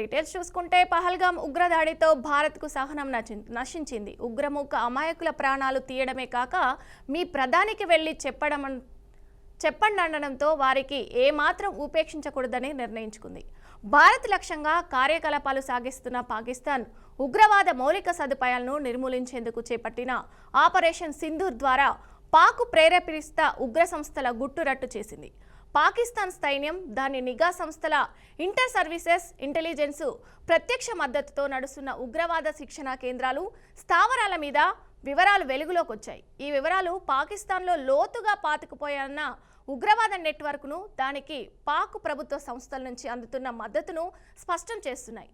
Details చూసుకుంటే పహల్గామ్ ఉగ్రదాడితో భారత్కు సహనం నశించింది. ఉగ్రమూక అమాయకుల ప్రాణాలు తీయడమే కాక మీ ప్రధానికి వెళ్లి చెప్పండి అనడంతో వారికి ఏమాత్రం ఉపేక్షించకూడదని నిర్ణయించుకుంది. భారత్ లక్ష్యంగా కార్యకలాపాలు సాగిస్తున్న పాకిస్తాన్ ఉగ్రవాద మౌలిక సదుపాయాలను నిర్మూలించేందుకు చేపట్టిన ఆపరేషన్ సింధూర్ ద్వారా పాక్ ప్రేరేపిత ఉగ్ర సంస్థల గుట్టురట్టు చేసింది. పాకిస్తాన్ సైన్యం దాని నిఘా సంస్థల ఇంటర్ సర్వీసెస్ ఇంటెలిజెన్స్ ప్రత్యక్ష మద్దతుతో నడుస్తున్న ఉగ్రవాద శిక్షణ కేంద్రాలు స్థావరాల మీద వివరాలు వెలుగులోకి వచ్చాయి. ఈ వివరాలు పాకిస్తాన్లో లోతుగా పాతుకుపోయన్న ఉగ్రవాద నెట్వర్క్ను, దానికి పాక్ ప్రభుత్వ సంస్థల నుంచి అందుతున్న మద్దతును స్పష్టం చేస్తున్నాయి.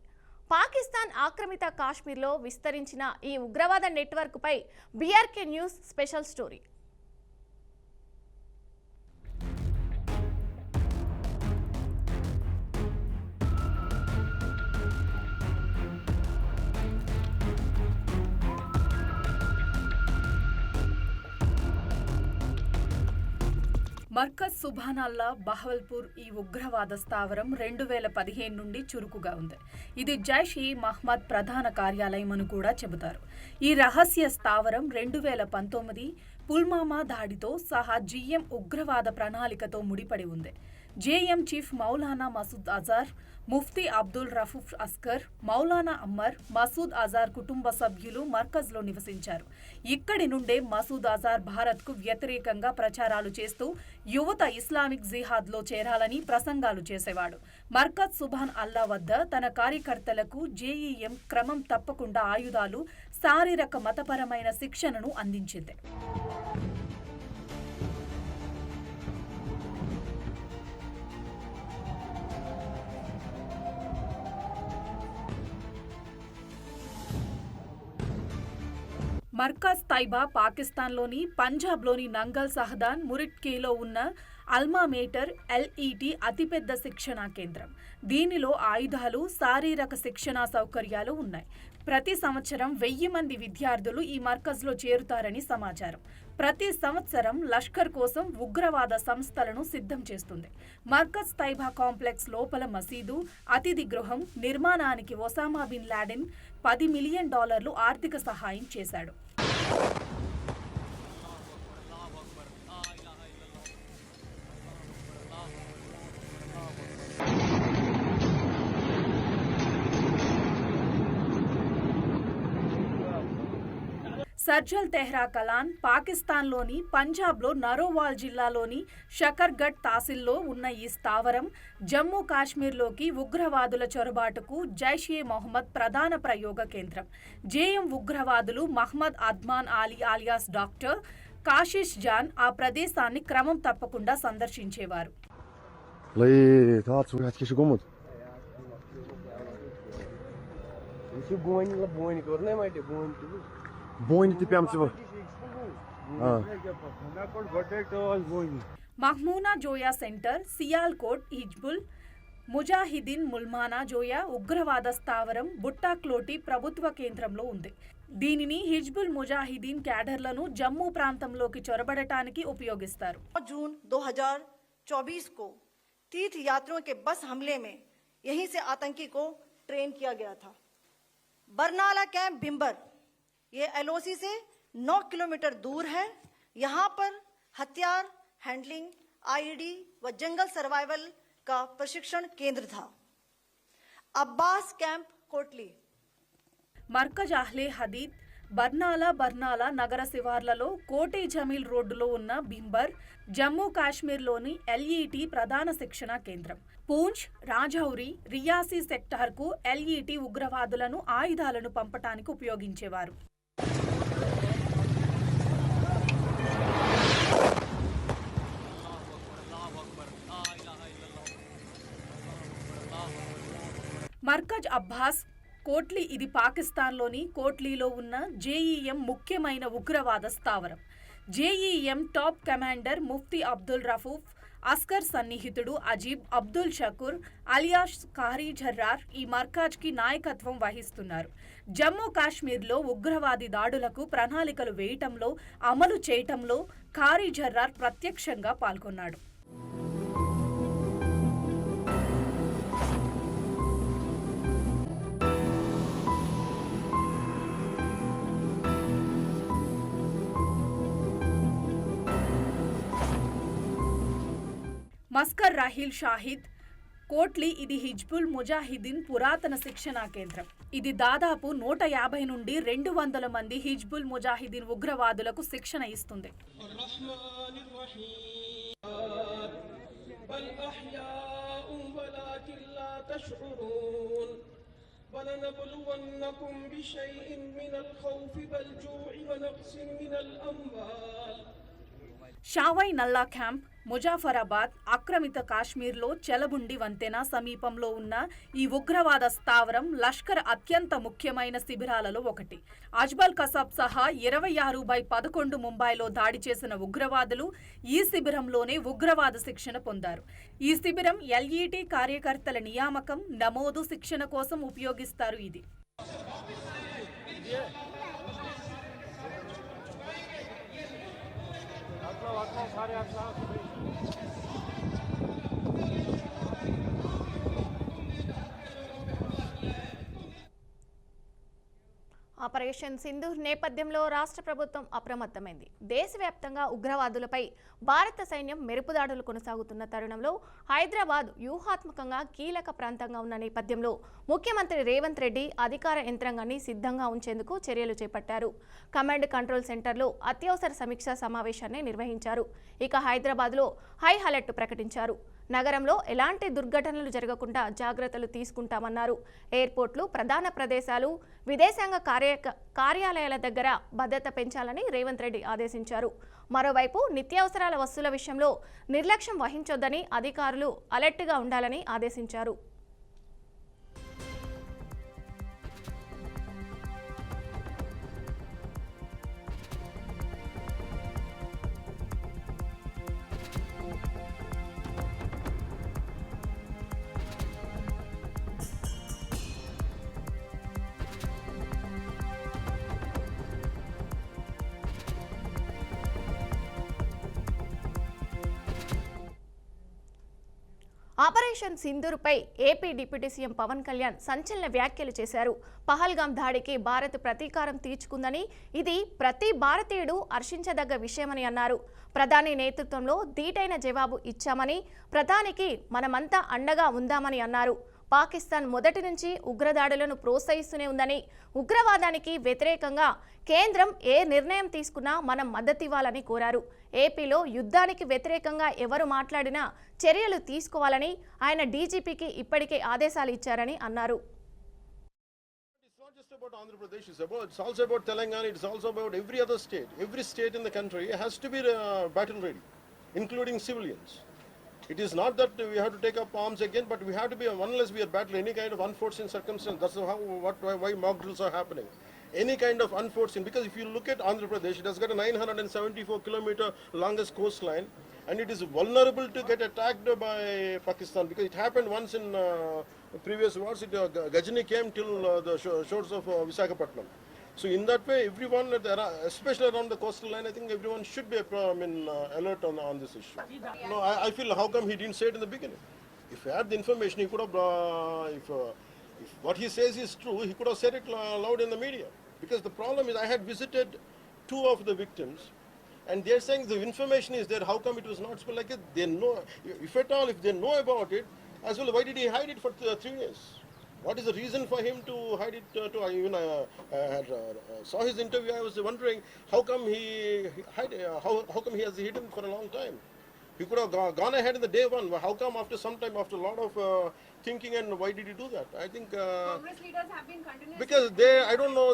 పాకిస్తాన్ ఆక్రమిత కాశ్మీర్లో విస్తరించిన ఈ ఉగ్రవాద నెట్వర్క్పై BRK news special story. Markaz Subhanallah Bahawalpur ఈ ఉగ్రవాద స్థావరం 2015 నుండి చురుకుగా ఉంది. ఇది జైష్-ఇ-మహ్మద్ ప్రధాన కార్యాలయం అని కూడా చెబుతారు. ఈ రహస్య స్థావరం 2019 పుల్వామా దాడితో సహా జీఎం ఉగ్రవాద ప్రణాళికతో ముడిపడి ఉంది. జేఎం చీఫ్ మౌలానా మసూద్ అజార్, ముఫ్తీ అబ్దుల్ రఫూఫ్ అస్కర్, మౌలానా అమ్మర్, మసూద్ అజార్ కుటుంబ సభ్యులు మర్కజ్లో నివసించారు. ఇక్కడి నుండే మసూద్ అజార్ భారత్కు వ్యతిరేకంగా ప్రచారాలు చేస్తూ యువత ఇస్లామిక్ జిహాద్లో చేరాలని ప్రసంగాలు చేసేవాడు. మర్కజ్ సుబ్హాన్ అల్లా వద్ద తన కార్యకర్తలకు జేఈఎం క్రమం తప్పకుండా ఆయుధాలు, శారీరక మతపరమైన శిక్షణను అందించింది. మర్కజ్ తైబా పాకిస్తాన్లోని పంజాబ్లోని నంగల్ సహదాన్ మురిట్కేలో ఉన్న అల్మా మేటర్ ఎల్ఈటి అతిపెద్ద శిక్షణా కేంద్రం. దీనిలో ఆయుధాలు, శారీరక శిక్షణా సౌకర్యాలు ఉన్నాయి. ప్రతి సంవత్సరం 1000 మంది విద్యార్థులు ఈ మర్కజ్లో చేరుతారని సమాచారం. ప్రతి సంవత్సరం లష్కర్ కోసం ఉగ్రవాద సంస్థలను సిద్ధం చేస్తుంది. మర్కజ్ తైబా కాంప్లెక్స్ లోపల మసీదు, అతిథి గృహం నిర్మాణానికి ఒసామా బిన్ లాడెన్ $10 మిలియన్ ఆర్థిక సహాయం చేశాడు. సర్జల్ తెహ్రా కలాన్ పాకిస్తాన్లోని పంజాబ్లో నరోవాల్ జిల్లాలోని షకర్గఢ్ తహసీల్లో ఉన్న ఈ స్థావరం జమ్మూ కాశ్మీర్లోకి ఉగ్రవాదుల చొరబాటుకు జైష్-ఇ-మొహమ్మద్ ప్రధాన ప్రయోగ కేంద్రం. జేఎం ఉగ్రవాదులు మహ్మద్ అద్మాన్ అలీ ఆలియాస్ డాక్టర్ కాషిష్ జాన్ ఆ ప్రదేశాన్ని క్రమం తప్పకుండా సందర్శించేవారు. మహ్మూనా జోయా సెంటర్, సియాల్కోట్ హిజ్బుల్ ముజాహిదీన్ ముల్మానా జోయా ఉగ్రవాద స్థావరం బుట్టాక్లోటి ప్రభుత్వ కేంద్రంలో ఉంది. దీనిని హిజ్బుల్ ముజాహిదీన్ క్యాడర్లను జమ్మూ ప్రాంతంలోకి చొరబడటానికి ఉపయోగిస్తారు. जून 2024 को तीर्थ यात्रियों के बस हमले में यहीं से आतंकी को ट्रेन किया गया था. बरनाला कैंप भिम्बर ये एलओसी से 9 किलोमीटर दूर है. यहाँ पर हथियार हैंडलिंग, आईईडी व जंगल सर्वाइवल का प्रशिक्षण केंद्र था. अब्बास कैंप कोटली, మర్కజ్ అహ్లే హదీద్ బర్నాలా నగర శివార్లలో కోటే జమీల్ రోడ్డులో ఉన్న భింబర్ జమ్మూ కాశ్మీర్లోని ఎల్ఈటి ప్రధాన శిక్షణా కేంద్రం. పూంచ్, రాజౌరి, రియాసీ సెక్టార్కు ఎల్ఈటి ఉగ్రవాదులను ఆయుధాలను పంపటానికి ఉపయోగించేవారు. మర్కజ్ అబ్బాస్ కోట్లీ ఇది పాకిస్తాన్లోని కోట్లీలో ఉన్న జేఈఎం ముఖ్యమైన ఉగ్రవాద స్థావరం. JEM top commander Mufti Abdul Rauf Asghar సన్నిహితుడు అజీబ్ అబ్దుల్ షకూర్ అలియాస్ కారీ జర్రార్ ఈ మర్కజ్కి నాయకత్వం వహిస్తున్నారు. జమ్మూ కాశ్మీర్లో ఉగ్రవాది దాడులకు ప్రణాళికలు వేయటంలో, అమలు చేయటంలో కారీ జర్రార్ ప్రత్యక్షంగా పాల్గొన్నాడు. మస్కర్ రహీల్ షాహిద్ కోట్లి ఇది హిజ్బుల్ ముజాహిదీన్ పురాతన శిక్షణా కేంద్రం. ఇది దాదాపు 150 నుండి 200 మంది హిజ్బుల్ ముజాహిదీన్ ఉగ్రవాదులకు శిక్షణ ఇస్తుంది. షావై నల్లా క్యాంప్ ముజాఫరాబాద్ ఆక్రమిత కాశ్మీర్లో చెలబుండి వంతెన సమీపంలో ఉన్న ఈ ఉగ్రవాద స్థావరం లష్కర్ అత్యంత ముఖ్యమైన శిబిరాలలో ఒకటి. అజ్బల్ కసాబ్ సహా 26/11 ముంబైలో దాడి చేసిన ఉగ్రవాదులు ఈ శిబిరంలోనే ఉగ్రవాద శిక్షణ పొందారు. ఈ శిబిరం ఎల్ఈటి కార్యకర్తల నియామకం, నమోదు, శిక్షణ కోసం ఉపయోగిస్తారు. ఇది ఆపరేషన్ సింధూర్ నేపథ్యంలో రాష్ట్ర ప్రభుత్వం అప్రమత్తమైంది. దేశవ్యాప్తంగా ఉగ్రవాదులపై భారత సైన్యం మెరుపుదాడులు కొనసాగుతున్న తరుణంలో హైదరాబాద్ వ్యూహాత్మకంగా కీలక ప్రాంతంగా ఉన్న నేపథ్యంలో ముఖ్యమంత్రి రేవంత్ రెడ్డి అధికార యంత్రాంగాన్ని సిద్ధంగా ఉంచేందుకు చర్యలు చేపట్టారు. కమాండ్ కంట్రోల్ సెంటర్లో అత్యవసర సమీక్షా సమావేశాన్ని నిర్వహించారు. ఇక హైదరాబాద్లో హై అలర్ట్ ప్రకటించారు. నగరంలో ఎలాంటి దుర్ఘటనలు జరగకుండా జాగ్రత్తలు తీసుకుంటామన్నారు. ఎయిర్పోర్ట్లు, ప్రధాన ప్రదేశాలు, విదేశాంగ కార్యాలయాల దగ్గర భద్రత పెంచాలని రేవంత్ రెడ్డి ఆదేశించారు. మరోవైపు నిత్యావసరాల వస్తువుల విషయంలో నిర్లక్ష్యం వహించొద్దని అధికారులు అలర్ట్గా ఉండాలని ఆదేశించారు. ఆపరేషన్ సింధూర్పై AP deputy CM Pawan Kalyan సంచలన వ్యాఖ్యలు చేశారు. పహల్గాం దాడికి భారత్ ప్రతీకారం తీర్చుకుందని, ఇది ప్రతి భారతీయుడు హర్షించదగ్గ విషయమని అన్నారు. ప్రధాని నేతృత్వంలో ధీటైన జవాబు ఇచ్చామని, ప్రధానికి మనమంతా అండగా ఉందామని అన్నారు. పాకిస్తాన్ మొదటి నుంచి ఉగ్రదాడులను ప్రోత్సహిస్తూనే ఉందని, ఉగ్రవాదానికి వ్యతిరేకంగా కేంద్రం ఏ నిర్ణయం తీసుకున్నా మనం మద్దతివ్వాలని కోరారు. ఏపీలో యుద్ధానికి వ్యతిరేకంగా ఎవరు మాట్లాడినా చర్యలు తీసుకోవాలని ఆయన డీజీపీకి ఇప్పటికే ఆదేశాలు ఇచ్చారని అన్నారు. About Andhra Pradesh, it's also about Telangana, it's also about every other state. Every state in the country has to be battle ready, including civilians. It is not that we have to take up arms again, but we have to be, unless we are battling any kind of unforeseen circumstance. That's why mock drills are happening. Any kind of unforeseen, because if you look at Andhra Pradesh, it has got a 974-kilometer longest coastline, and it is vulnerable to get attacked by Pakistan, because it happened once in previous wars. Gajini came till the shores of Visakhapatnam. So in that way, everyone, especially around the coastal line, I think everyone should be alert on this issue. No, I feel, how come he didn't say it in the beginning? If he had the information, he could have, if what he says is true, he could have said it loud in the media. Because the problem is, I had visited 2 of the victims, and they're saying the information is there, how come it was not spoken? Like they know, if at all, if they know about it, as well, why did he hide it for 3 years? What is the reason for him to hide it? Saw his interview, I was wondering, how come he how come he has hidden for a long time? He could have gone ahead in the day one. How come after some time, after a lot of thinking, and why did he do that? I think Congress leaders have been continuously, because I don't know,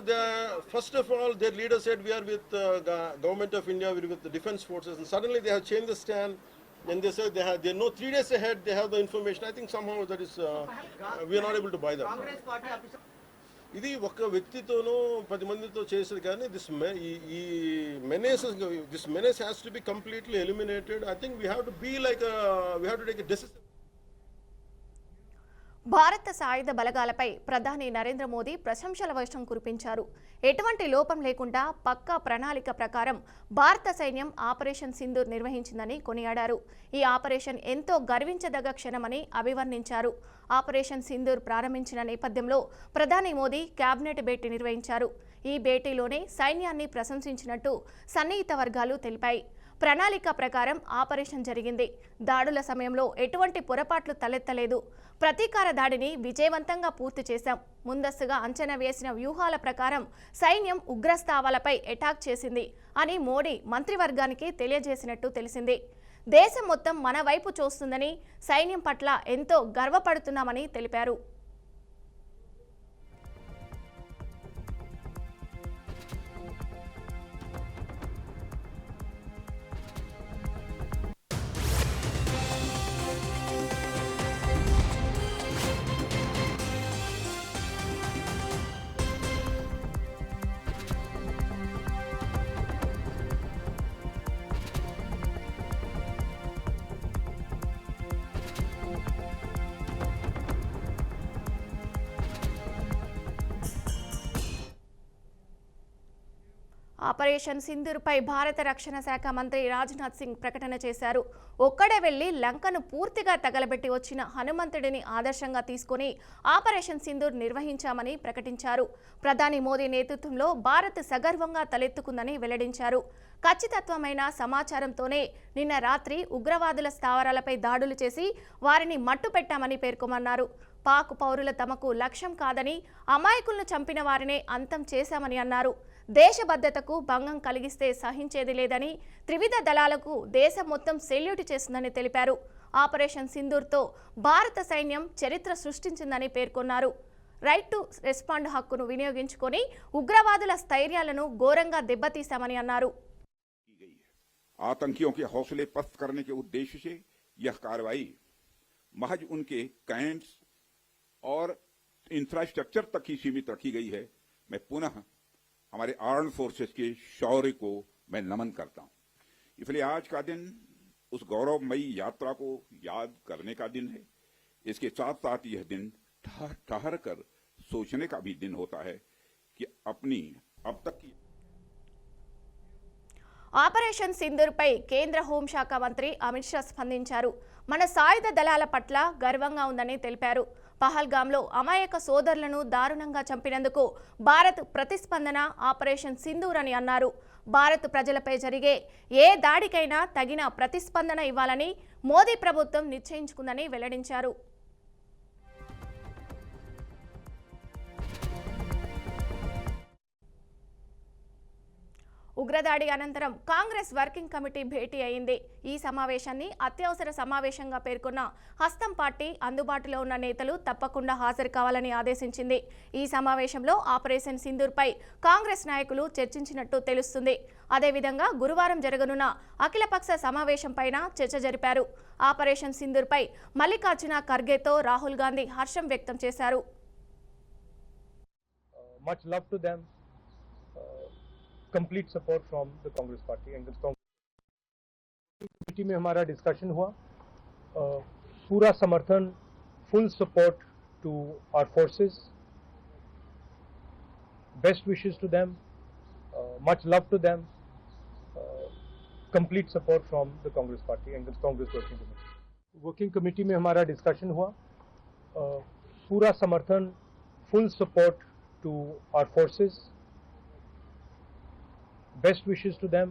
first of all, their leader said we are with the government of India, we are with the defense forces, and suddenly they have changed the stand. And they said they know 3 days ahead they have the information. I think somehow that is we are not able to buy that. ఇది ఒక వ్యక్తితోనూ 10 మందితో చేసేది కానీ this menace has to be completely eliminated. I think we have to be like we have to take a decision. భారత సాయుధ బలగాలపై ప్రధాని నరేంద్ర మోదీ ప్రశంసల వర్షం కురిపించారు. ఎటువంటి లోపం లేకుండా పక్కా ప్రణాళిక ప్రకారం భారత సైన్యం ఆపరేషన్ సింధూర్ నిర్వహించిందని కొనియాడారు. ఈ ఆపరేషన్ ఎంతో గర్వించదగ్గ క్షణమని అభివర్ణించారు. ఆపరేషన్ సింధూర్ ప్రారంభించిన నేపథ్యంలో ప్రధాని మోదీ కేబినెట్ భేటీ నిర్వహించారు. ఈ భేటీలోనే సైన్యాన్ని ప్రశంసించినట్టు సన్నిహిత వర్గాలు తెలిపాయి. ప్రణాళిక ప్రకారం ఆపరేషన్ జరిగింది. దాడుల సమయంలో ఎటువంటి పొరపాట్లు తలెత్తలేదు. ప్రతీకార దాడిని విజయవంతంగా పూర్తి చేశాం. ముందస్తుగా అంచనా వేసిన వ్యూహాల ప్రకారం సైన్యం ఉగ్రస్థావరాలపై అటాక్ చేసింది అని మోడీ మంత్రివర్గానికి తెలియజేసినట్టు తెలిసింది. దేశం మొత్తం మన వైపు చూస్తుందని, సైన్యం పట్ల ఎంతో గర్వపడుతున్నామని తెలిపారు. ఆపరేషన్ సింధూర్పై భారత రక్షణ శాఖ మంత్రి రాజ్నాథ్ సింగ్ ప్రకటన చేశారు. ఒక్కడే వెళ్లి లంకను పూర్తిగా తగలబెట్టి వచ్చిన హనుమంతుడిని ఆదర్శంగా తీసుకుని ఆపరేషన్ సింధూర్ నిర్వహించామని ప్రకటించారు. ప్రధాని మోదీ నేతృత్వంలో భారత్ సగర్వంగా తలెత్తుకుందని వెల్లడించారు. ఖచ్చితత్వమైన సమాచారంతోనే నిన్న రాత్రి ఉగ్రవాదుల స్థావరాలపై దాడులు చేసి వారిని మట్టుపెట్టామని పేర్కొన్నారు. పాక్ పౌరుల తమకు లక్ష్యం కాదని, అమాయకులను చంపిన వారినే అంతం చేశామని అన్నారు. దేశ భద్రతకు భంగం కలిగిస్తే సహించేది లేదని, త్రివిధ దళాలకు దేశం మొత్తం సెల్యూట్ చేస్తుందని తెలిపారు. ఆపరేషన్ సింధూర్తో భారత సైన్యం చరిత్ర సృష్టించిందని పేర్కొన్నారు. రైట్ టు రెస్పాండ్ హక్కును వినియోగించుకొని ఉగ్రవాదుల స్థైర్యాలను ఘోరంగా దెబ్బతీశామని అన్నారు. आतंकियों के हौसले पस्त करने के उद्देश्य से यह कार्रवाई महज उनके कैंप्स और इंफ्रास्ट्रक्चर तक ही सीमित रखी गई है. मैं पुनः हमारे आर्म्ड फोर्सेस के शौर्य को मैं नमन करता हूं. इसलिए आज का दिन उस गौरवमयी यात्रा को याद करने का दिन है. इसके साथ साथ यह दिन ठहर कर सोचने का भी दिन होता है कि अपनी अब तक की ఆపరేషన్ సింధూర్పై కేంద్ర హోంశాఖ మంత్రి అమిత్ షా స్పందించారు. మన సాయుధ దళాల పట్ల గర్వంగా ఉందని తెలిపారు. పహల్గాంలో అమాయక సోదరులను దారుణంగా చంపినందుకు భారత్ ప్రతిస్పందన ఆపరేషన్ సింధూర్ అని అన్నారు. భారత్ ప్రజలపై జరిగే ఏ దాడికైనా తగిన ప్రతిస్పందన ఇవ్వాలని మోదీ ప్రభుత్వం నిశ్చయించుకుందని వెల్లడించారు. ఉగ్రదాడి అనంతరం కాంగ్రెస్ వర్కింగ్ కమిటీ భేటీ అయింది. ఈ సమావేశాన్ని అత్యవసర సమావేశంగా పేర్కొన్న హస్తం పార్టీ అందుబాటులో ఉన్న నేతలు తప్పకుండా హాజరు కావాలని ఆదేశించింది. ఈ సమావేశంలో ఆపరేషన్ సింధూర్పై కాంగ్రెస్ నాయకులు చర్చించినట్టు తెలుస్తుంది. అదేవిధంగా గురువారం జరగనున్న అఖిలపక్ష సమావేశంపైన చర్చ జరిపారు. ఆపరేషన్ సింధూర్పై మల్లికార్జున ఖర్గేతో రాహుల్ గాంధీ హర్షం వ్యక్తం చేశారు. Much love to them. Complete support from the Congress party and the Congress committee में हमारा डिस्कशन हुआ. पूरा समर्थन, full support to our forces. Best wishes to them. Much love to them. Complete support from the Congress party and the Congress working committee. Working committee में हमारा discussion हुआ. पूरा समर्थन, full support to our forces. Best wishes to them,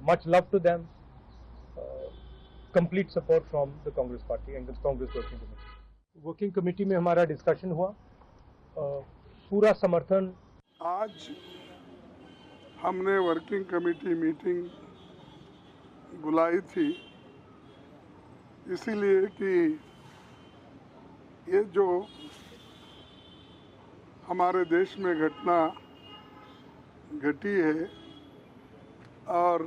much love to them, complete support from the Congress party and the Congress working committee. Working committee में हमारा discussion हुआ. पूरा समर्थन. आज हमने वर्किंग कमेटी मीटिंग बुलाई थी इसीलिए कि ये जो हमारे देश में घटना घटी है और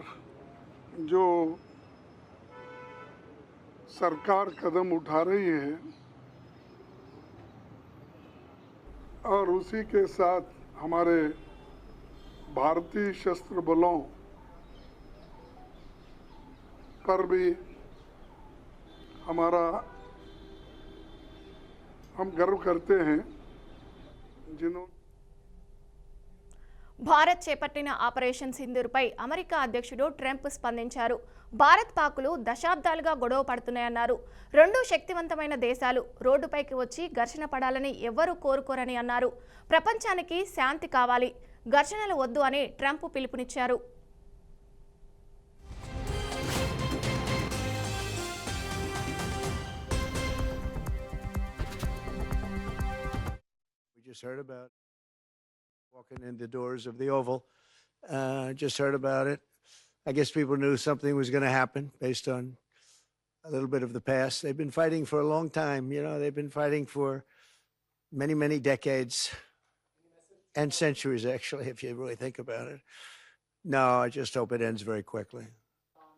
जो सरकार कदम उठा रही है और उसी के साथ हमारे भारतीय सशस्त्र बलों पर भी हम गर्व करते हैं जिन्होंने భారత్ చేపట్టిన ఆపరేషన్ సింధూర్పై అమెరికా అధ్యక్షుడు ట్రంప్ స్పందించారు. భారత్ పాకులు దశాబ్దాలుగా గొడవ పడుతున్నాయన్నారు. రెండు శక్తివంతమైన దేశాలు రోడ్డుపైకి వచ్చి ఘర్షణ పడాలని ఎవ్వరూ కోరుకోరని అన్నారు. ప్రపంచానికి శాంతి కావాలి, ఘర్షణలు వద్దు అని ట్రంప్ పిలుపునిచ్చారు. just heard about walking in the doors of the Oval. Just heard about it. I guess people knew something was going to happen based on a little bit of the past. They've been fighting for a long time. You know, they've been fighting for many, many decades and centuries, actually, if you really think about it. No, I just hope it ends very quickly.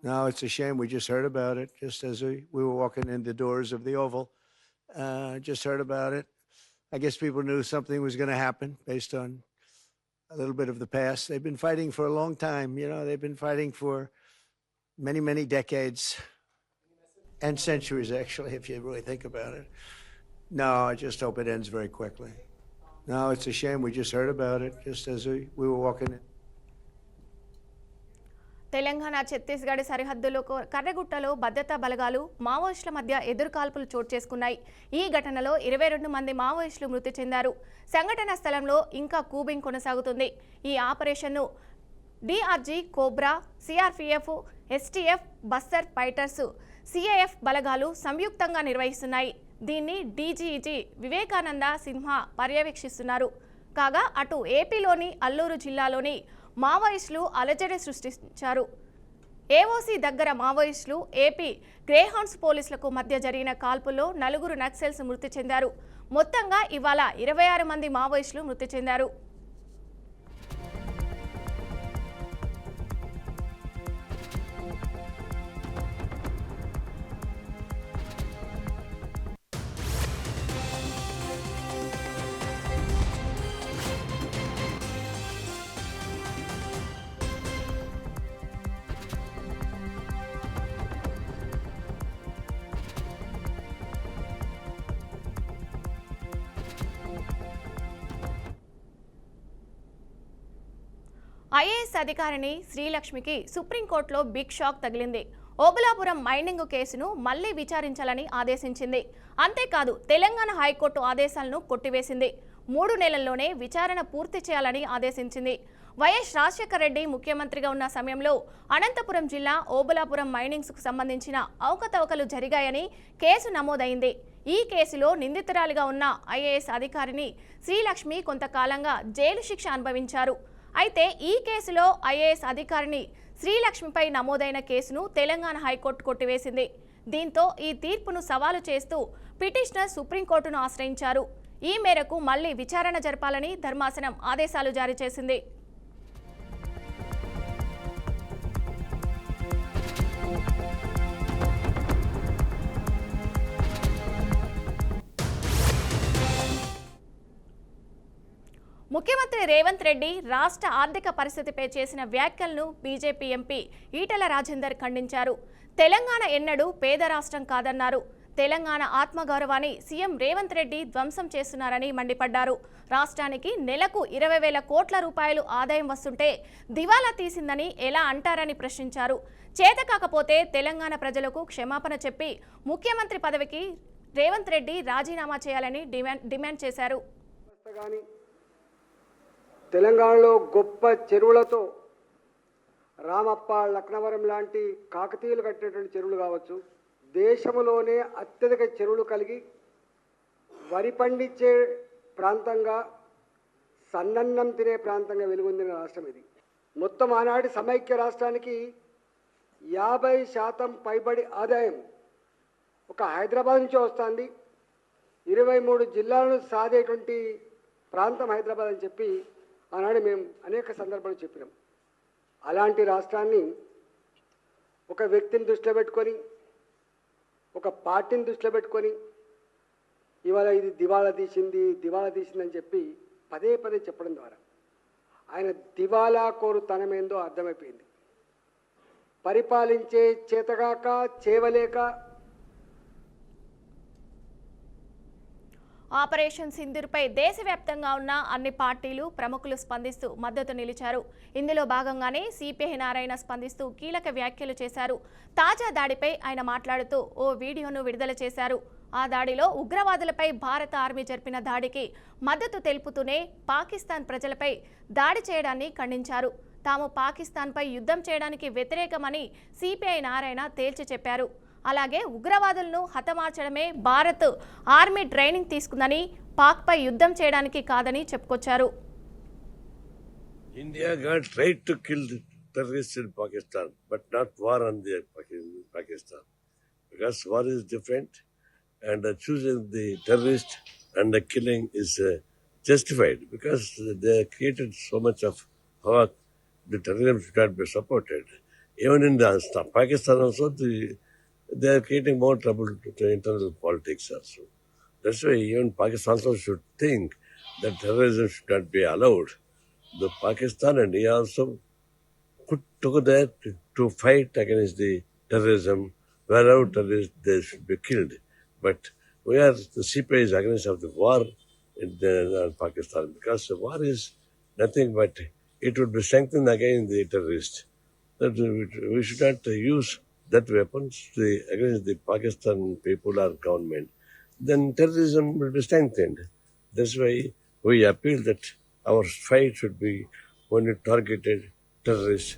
No, it's a shame. We just heard about it just as we were walking in the doors of the Oval. Just heard about it. I guess people knew something was going to happen based on a little bit of the past. They've been fighting for a long time. You know, they've been fighting for many, many decades and centuries, actually, if you really think about it. No, I just hope it ends very quickly. No, it's a shame. We just heard about it just as we were walking in. Telangana Chhattisgarh సరిహద్దులో కర్రగుట్టలో భద్రతా బలగాలు మావోయిస్టుల మధ్య ఎదురుకాల్పులు చోటు చేసుకున్నాయి. ఈ ఘటనలో 22 మంది మావోయిస్టులు మృతి చెందారు. సంఘటనా స్థలంలో ఇంకా కూబింగ్ కొనసాగుతుంది. ఈ ఆపరేషన్ను DRG, cobra, CRPF, STF, Bastar fighters, CIF బలగాలు సంయుక్తంగా నిర్వహిస్తున్నాయి. దీన్ని డీజీజీ వివేకానంద సిన్హా పర్యవేక్షిస్తున్నారు. కాగా అటు ఏపీలోని అల్లూరు జిల్లాలోని మావోయిస్టులు అలజడి సృష్టించారు. ఏఓసీ దగ్గర మావోయిస్టులు, ఏపీ గ్రేహౌండ్స్ పోలీసులకు మధ్య జరిగిన కాల్పుల్లో 4 నక్సల్స్ మృతి చెందారు. మొత్తంగా ఇవాళ 26 మంది మావోయిస్టులు మృతి చెందారు. ఐఏఎస్ అధికారిని శ్రీలక్ష్మికి సుప్రీంకోర్టులో బిగ్ షాక్ తగిలింది. ఓబులాపురం మైనింగ్ కేసును మళ్లీ విచారించాలని ఆదేశించింది. అంతేకాదు తెలంగాణ హైకోర్టు ఆదేశాలను కొట్టివేసింది. 3 నెలల్లోనే విచారణ పూర్తి చేయాలని ఆదేశించింది. వైఎస్ రాజశేఖర రెడ్డి ముఖ్యమంత్రిగా ఉన్న సమయంలో అనంతపురం జిల్లా ఓబులాపురం మైనింగ్స్కు సంబంధించిన అవకతవకలు జరిగాయని కేసు నమోదైంది. ఈ కేసులో నిందితురాలిగా ఉన్న ఐఏఎస్ అధికారిని శ్రీలక్ష్మి కొంతకాలంగా జైలు శిక్ష అనుభవించారు. అయితే ఈ కేసులో ఐఏఎస్ అధికారిని శ్రీలక్ష్మిపై నమోదైన కేసును తెలంగాణ హైకోర్టు కొట్టివేసింది. దీంతో ఈ తీర్పును సవాలు చేస్తూ పిటిషనర్ సుప్రీంకోర్టును ఆశ్రయించారు. ఈ మేరకు మళ్లీ విచారణ జరపాలని ధర్మాసనం ఆదేశాలు జారీ చేసింది. ముఖ్యమంత్రి రేవంత్ రెడ్డి రాష్ట్ర ఆర్థిక పరిస్థితిపై చేసిన వ్యాఖ్యలను బీజేపీ ఎంపీ ఈటెల రాజేందర్ ఖండించారు. తెలంగాణ ఎన్నడూ పేద రాష్ట్రం కాదన్నారు. తెలంగాణ ఆత్మగౌరవాన్ని సీఎం రేవంత్ రెడ్డి ధ్వంసం చేస్తున్నారని మండిపడ్డారు. రాష్ట్రానికి నెలకు 20,000 కోట్ల రూపాయలు ఆదాయం వస్తుంటే దివాలా తీసిందని ఎలా అంటారని ప్రశ్నించారు. చేతకాకపోతే తెలంగాణ ప్రజలకు క్షమాపణ చెప్పి ముఖ్యమంత్రి పదవికి రేవంత్ రెడ్డి రాజీనామా చేయాలని డిమాండ్ చేశారు. తెలంగాణలో గొప్ప చెరువులతో రామప్ప, లక్నవరం లాంటి కాకతీయులు కట్టినటువంటి చెరువులు కావచ్చు, దేశంలోనే అత్యధిక చెరువులు కలిగి వరి పండించే ప్రాంతంగా, సన్నన్నం తినే ప్రాంతంగా వెలుగొందిన రాష్ట్రం ఇది. మొత్తం ఆనాటి సమైక్య రాష్ట్రానికి 50% పైబడి ఆదాయం ఒక హైదరాబాద్ నుంచి వస్తుంది. 23 జిల్లాలను సాధేటువంటి ప్రాంతం హైదరాబాద్ అని చెప్పి ఆనాడు మేము అనేక సందర్భాలు చెప్పినాం. అలాంటి రాష్ట్రాన్ని ఒక వ్యక్తిని దృష్టిలో పెట్టుకొని, ఒక పార్టీని దృష్టిలో పెట్టుకొని ఇవాళ ఇది దివాలా తీసిందని చెప్పి పదే పదే చెప్పడం ద్వారా ఆయన దివాలా కోరుతనమేందో అర్థమైపోయింది. పరిపాలించే చేతగాక, చేవలేక ఆపరేషన్ సింధూర్పై దేశవ్యాప్తంగా ఉన్న అన్ని పార్టీలు, ప్రముఖులు స్పందిస్తూ మద్దతు నిలిచారు. ఇందులో భాగంగానే సిపిఐ నారాయణ స్పందిస్తూ కీలక వ్యాఖ్యలు చేశారు. తాజా దాడిపై ఆయన మాట్లాడుతూ ఓ వీడియోను విడుదల చేశారు. ఆ దాడిలో ఉగ్రవాదులపై భారత ఆర్మీ జరిపిన దాడికి మద్దతు తెలుపుతూనే పాకిస్తాన్ ప్రజలపై దాడి చేయడాన్ని ఖండించారు. తాము పాకిస్తాన్పై యుద్ధం చేయడానికి వ్యతిరేకమని సిపిఐ నారాయణ తేల్చి చెప్పారు. అలాగే ఉగ్రవాదులను హతమార్చడమే భారత్ ఆర్మీ ట్రైనింగ్ తీసుకుందని పాక్పై యుద్ధం చేయడానికి కాదని చెప్పుకొచ్చారు. India got right to kill the terrorists in Pakistan, but not war on the Pakistan. Because war is different, and choosing the terrorist and the killing is justified because they created so much of havoc. The terrorism should not be supported. Even in Pakistan also, they are creating more trouble to internal politics also. That's why even Pakistan also should think that terrorism should not be allowed. The Pakistan and India also put together to fight against the terrorism. Wherever terrorists, they should be killed. But the CPI is against of the war in Pakistan because the war is nothing but it would be strengthened against the terrorists. That we should not use that weapons against the Pakistan people or government. Then terrorism will be strengthened. That's why we appeal that our fight should be only targeted terrorists.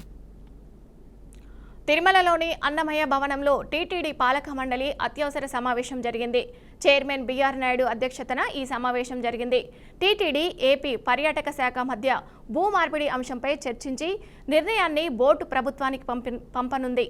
తిరుమలలోని అన్నమయ్య భవనంలో TTD పాలక మండలి అత్యవసర సమావేశం జరిగింది. Chairman BR Naidu అధ్యక్షతన ఈ సమావేశం జరిగింది. టీటీడీ, ఏపీ పర్యాటక శాఖ మధ్య భూ మార్పిడి అంశంపై చర్చించి నిర్ణయాన్ని బోర్డు ప్రభుత్వానికి పంపనుంది.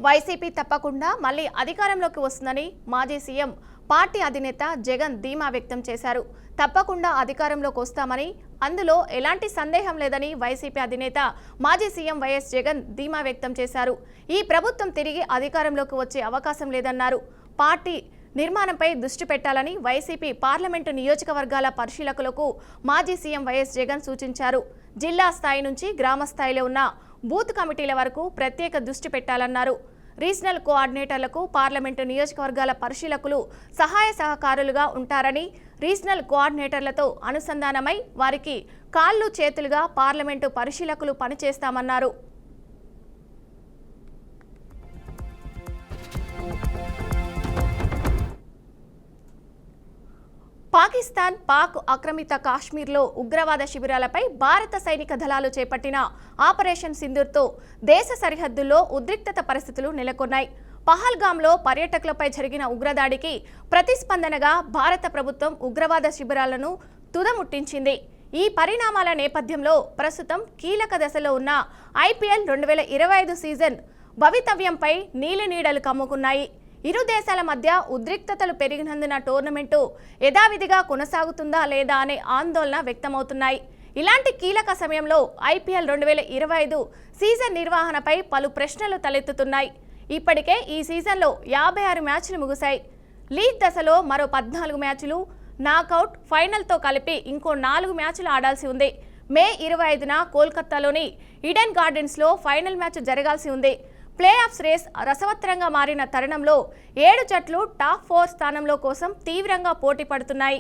వైసీపీ తప్పకుండా మళ్లీ అధికారంలోకి వస్తుందని మాజీ సీఎం పార్టీ అధినేత జగన్ ధీమా వ్యక్తం చేశారు. తప్పకుండా అధికారంలోకి వస్తామని, అందులో ఎలాంటి సందేహం లేదని వైసీపీ అధినేత మాజీ సీఎం వైఎస్ జగన్ ధీమా వ్యక్తం చేశారు. ఈ ప్రభుత్వం తిరిగి అధికారంలోకి వచ్చే అవకాశం లేదన్నారు. పార్టీ నిర్మాణంపై దృష్టి పెట్టాలని వైసీపీ పార్లమెంటు నియోజకవర్గాల పరిశీలకులకు మాజీ సీఎం వైఎస్ జగన్ సూచించారు. జిల్లా స్థాయి నుంచి గ్రామ స్థాయిలో ఉన్న బూత్ కమిటీల వరకు ప్రత్యేక దృష్టి పెట్టాలన్నారు. రీజనల్ కోఆర్డినేటర్లకు పార్లమెంటు నియోజకవర్గాల పరిశీలకులు సహాయ సహకారులుగా ఉంటారని, రీజనల్ కోఆర్డినేటర్లతో అనుసంధానమై వారికి కాళ్ళు చేతులుగా పార్లమెంటు పరిశీలకులు పనిచేస్తామన్నారు. పాకిస్తాన్, పాక్ ఆక్రమిత కాశ్మీర్లో ఉగ్రవాద శిబిరాలపై భారత సైనిక దళాలు చేపట్టిన ఆపరేషన్ సింధూర్తో దేశ సరిహద్దుల్లో ఉద్రిక్తత పరిస్థితులు నెలకొన్నాయి. పహల్గామ్లో పర్యాటకులపై జరిగిన ఉగ్రదాడికి ప్రతిస్పందనగా భారత ప్రభుత్వం ఉగ్రవాద శిబిరాలను తుదముట్టించింది. ఈ పరిణామాల నేపథ్యంలో ప్రస్తుతం కీలక దశలో ఉన్న IPL 2025 సీజన్ భవితవ్యంపై నీలినీడలు కమ్ముకున్నాయి. ఇరు దేశాల మధ్య ఉద్రిక్తతలు పెరిగినందున టోర్నమెంటు యథావిధిగా కొనసాగుతుందా లేదా అనే ఆందోళన వ్యక్తమవుతున్నాయి. ఇలాంటి కీలక సమయంలో IPL 2025 సీజన్ నిర్వహణపై పలు ప్రశ్నలు తలెత్తుతున్నాయి. ఇప్పటికే ఈ సీజన్లో 56 మ్యాచ్లు ముగిశాయి. లీగ్ దశలో మరో 14 మ్యాచ్లు, నాకౌట్, ఫైనల్తో కలిపి ఇంకో 4 మ్యాచ్లు ఆడాల్సి ఉంది. మే 25న కోల్కతాలోని ఈడెన్ గార్డెన్స్లో ఫైనల్ మ్యాచ్ జరగాల్సి ఉంది. ప్లే ఆఫ్స్ రేస్ రసవత్తరంగా మారిన తరుణంలో 7 జట్లు టాప్ 4 స్థానంలో కోసం తీవ్రంగా పోటీ పడుతున్నాయి.